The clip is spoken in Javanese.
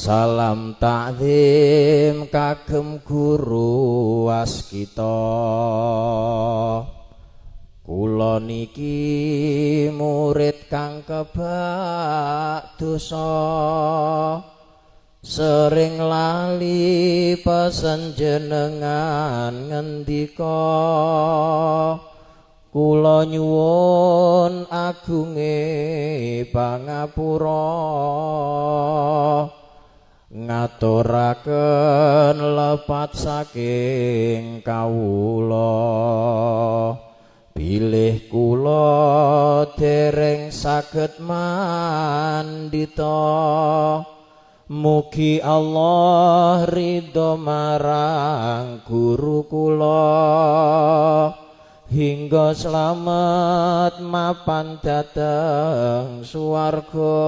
Salam takzim kagem guru waskita. Kula niki murid kang kebak dosa, sering lali pesen jenengan ngendika. Kula nyuwun agunge pangapura, ngaturaken lepat saking kawula. Bilih kula dereng saged mandita, mugi Allah ridho marang guru kula, hingga slamet mapan dhateng swarga.